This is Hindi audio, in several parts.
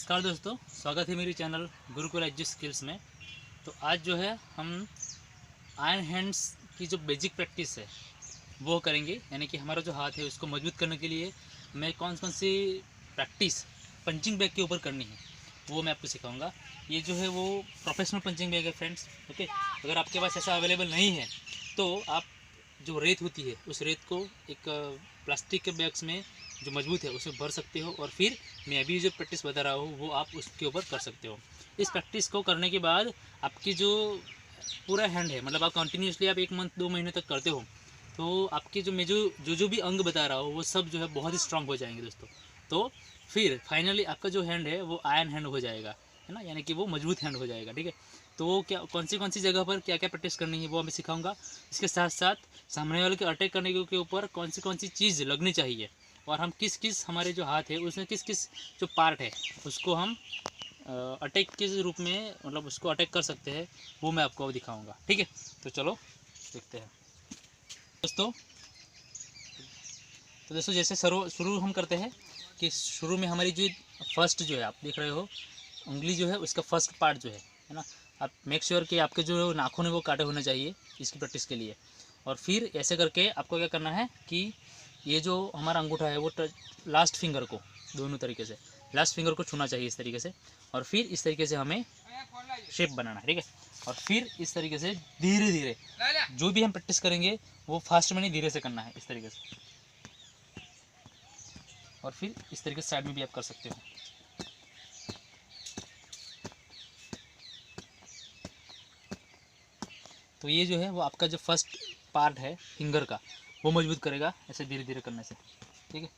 नमस्कार दोस्तों, स्वागत है मेरी चैनल गुरुकुल एजू स्किल्स में। तो आज जो है हम आयरन हैंड्स की जो बेसिक प्रैक्टिस है वो करेंगे। यानी कि हमारा जो हाथ है उसको मजबूत करने के लिए मैं कौन कौन सी प्रैक्टिस पंचिंग बैग के ऊपर करनी है वो मैं आपको सिखाऊंगा। ये जो है वो प्रोफेशनल पंचिंग बैग है फ्रेंड्स। ओके, अगर आपके पास ऐसा अवेलेबल नहीं है तो आप जो रेत होती है उस रेत को एक प्लास्टिक के बैग्स में जो मजबूत है उसमें भर सकते हो और फिर मैं अभी जो प्रैक्टिस बता रहा हूँ वो आप उसके ऊपर कर सकते हो। इस प्रैक्टिस को करने के बाद आपकी जो पूरा हैंड है, मतलब आप कंटिन्यूसली आप 1 मंथ 2 महीने तक करते हो तो आपके जो मैं जो भी अंग बता रहा हूँ वो सब जो है बहुत ही स्ट्रांग हो जाएंगे दोस्तों। तो फिर फाइनली आपका जो हैंड है वो आयरन हैंड हो जाएगा, है ना, यानी कि वो मजबूत हैंड हो जाएगा। ठीक है, तो वो क्या कौन सी जगह पर क्या क्या प्रैक्टिस करनी है वो मैं सिखाऊंगा। इसके साथ साथ सामने वाले के अटैक करने के ऊपर कौन सी चीज़ लगनी चाहिए और हम किस हमारे जो हाथ है उसमें किस जो पार्ट है उसको हम अटैक के रूप में, मतलब उसको अटैक कर सकते हैं, वो मैं आपको दिखाऊंगा। ठीक है, तो चलो देखते हैं दोस्तों। तो दोस्तों जैसे शुरू हम करते हैं कि शुरू में हमारी जो फर्स्ट जो है आप देख रहे हो उंगली जो है उसका फर्स्ट पार्ट जो है ना, आप मेक श्योर कि आपके जो नाखून है वो काटे होने चाहिए इसकी प्रैक्टिस के लिए। और फिर ऐसे करके आपको क्या करना है कि ये जो हमारा अंगूठा है वो लास्ट फिंगर को दोनों तरीके से लास्ट फिंगर को छूना चाहिए इस तरीके से, और फिर इस तरीके से हमें शेप बनाना है। ठीक है, और फिर इस तरीके से धीरे धीरे जो भी हम प्रैक्टिस करेंगे वो फास्ट में नहीं धीरे से करना है इस तरीके से, और फिर इस तरीके से साइड में भी आप कर सकते हो। तो ये जो है वो आपका जो फर्स्ट पार्ट है फिंगर का वो मजबूत करेगा ऐसे धीरे धीरे करने से। ठीक है,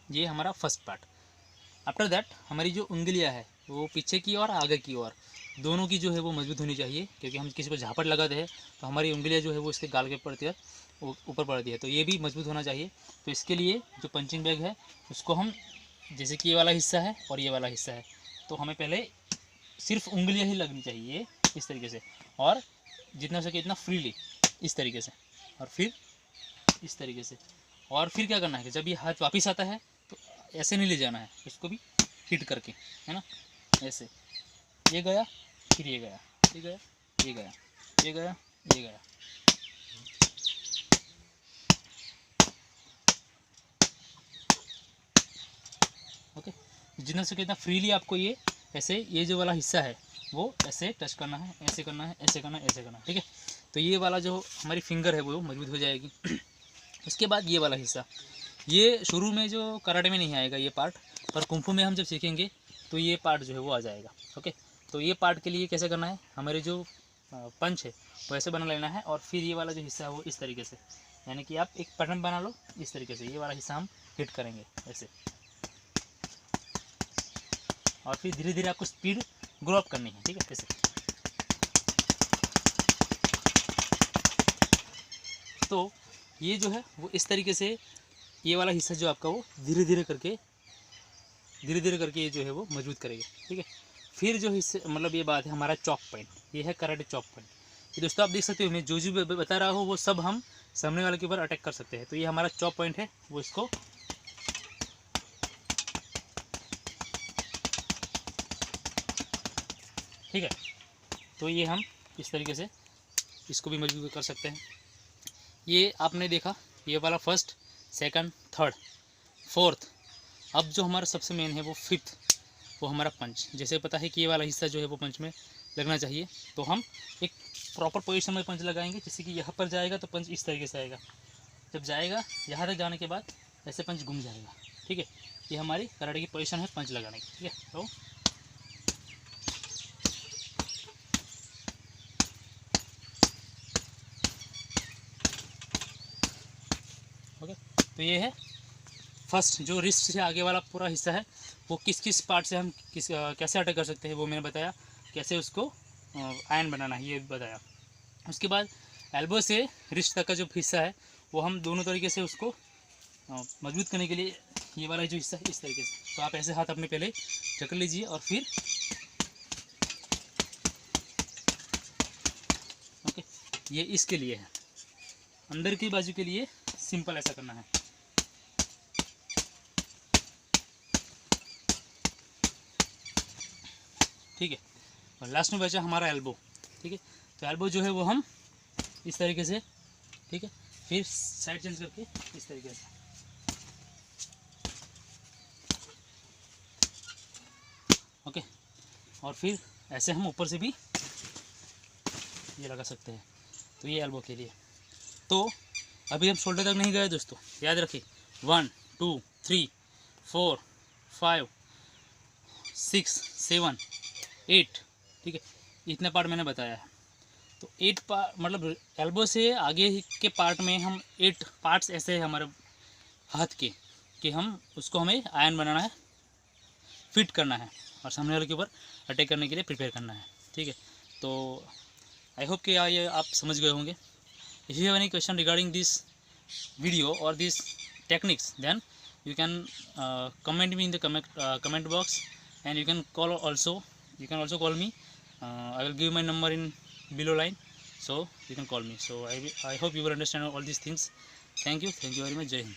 ये हमारा फर्स्ट पार्ट। आफ्टर दैट हमारी जो उंगलियां है वो पीछे की और आगे की ओर दोनों की जो है वो मजबूत होनी चाहिए, क्योंकि हम किसी को झापट लगाते हैं तो हमारी उंगलियां जो है वो इसके गाल के पड़ती है, ऊपर पड़ती है, तो ये भी मजबूत होना चाहिए। तो इसके लिए जो पंचिंग बैग है उसको हम, जैसे कि ये वाला हिस्सा है और ये वाला हिस्सा है, तो हमें पहले सिर्फ उंगलियां ही लगनी चाहिए इस तरीके से, और जितना सके इतना फ्रीली इस तरीके से, और फिर इस तरीके से। और फिर क्या करना है कि जब ये हाथ वापस आता है तो ऐसे नहीं ले जाना है, इसको भी हिट करके, है ना, ऐसे ये गया, फिर ये गया, ये गया, ये गया, ये गया, ये गया। ओके, जितना सके इतना फ्रीली आपको ये ऐसे, ये जो वाला हिस्सा है वो ऐसे टच करना है, ऐसे करना है, ऐसे करना है, ऐसे करना है। ठीक है, तो ये वाला जो हमारी फिंगर है वो मजबूत हो जाएगी। उसके बाद ये वाला हिस्सा, ये शुरू में जो कराटे में नहीं आएगा ये पार्ट, पर कुंफू में हम जब सीखेंगे तो ये पार्ट जो है वो आ जाएगा। ओके, तो ये पार्ट के लिए कैसे करना है, हमारे जो पंच है वो ऐसे बना लेना है, और फिर ये वाला जो हिस्सा है वो इस तरीके से, यानी कि आप एक पैटर्न बना लो इस तरीके से, ये वाला हिस्सा हम हिट करेंगे ऐसे, और फिर धीरे धीरे आपको स्पीड ग्रो अप करनी है। ठीक है, ऐसे। तो ये जो है वो इस तरीके से, ये वाला हिस्सा जो आपका वो धीरे धीरे करके ये जो है वो मजबूत करेगा। ठीक है, फिर जो हिस्से, मतलब ये बात है हमारा चॉक पॉइंट, ये है कराटे चॉक पॉइंट। ये दोस्तों आप देख सकते हो मैं जो बता रहा हूँ वो सब हम सामने वाले के ऊपर अटैक कर सकते हैं। तो ये हमारा चॉक पॉइंट है, वो इसको ठीक है, तो ये हम इस तरीके से इसको भी मजबूत कर सकते हैं। ये आपने देखा, ये वाला फर्स्ट, सेकंड, थर्ड, फोर्थ। अब जो हमारा सबसे मेन है वो फिफ्थ, वो हमारा पंच। जैसे पता है कि ये वाला हिस्सा जो है वो पंच में लगना चाहिए, तो हम एक प्रॉपर पोजीशन में पंच लगाएंगे। जैसे कि यहाँ पर जाएगा तो पंच इस तरीके से आएगा, जब जाएगा यहाँ तक जाने के बाद ऐसे पंच घूम जाएगा। ठीक है, ये हमारी कराटे की पोजीशन है पंच लगाने की। ठीक है, तो ओके, तो ये है फर्स्ट, जो रिस्ट से आगे वाला पूरा हिस्सा है वो किस पार्ट से हम कैसे अटैक कर सकते हैं वो मैंने बताया, कैसे उसको आयरन बनाना है ये बताया। उसके बाद एल्बो से रिस्ट तक का जो हिस्सा है वो हम दोनों तरीके से उसको मजबूत करने के लिए, ये वाला जो हिस्सा है इस तरीके से, तो आप ऐसे हाथ अपने पहले जकड़ लीजिए, और फिर ओके, ये इसके लिए है, अंदर की बाजू के लिए सिंपल ऐसा करना है। ठीक है, और लास्ट में बचा हमारा एल्बो। ठीक है, तो एल्बो जो है वो हम इस तरीके से, ठीक है, फिर साइड चेंज करके इस तरीके से, ओके, और फिर ऐसे हम ऊपर से भी ये लगा सकते हैं। तो ये एल्बो के लिए। तो अभी हम शोल्डर तक नहीं गए दोस्तों, याद रखिए 1 2 3 4 5 6 7 8, ठीक है, इतने पार्ट मैंने बताया है। तो 8 पार्ट मतलब एल्बो से आगे के पार्ट में हम 8 पार्ट्स ऐसे हैं हमारे हाथ के कि हम उसको हमें आयन बनाना है, फिट करना है और सामने वाले के ऊपर अटैक करने के लिए प्रिपेयर करना है। ठीक है, तो आई होप कि ये आप समझ गए होंगे। If you have any question regarding this video or these techniques, then you can comment me in the comment box, and you can call me. I will give my number in below line, so you can call me. So I hope you will understand all these things. Thank you very much. Jai Hind.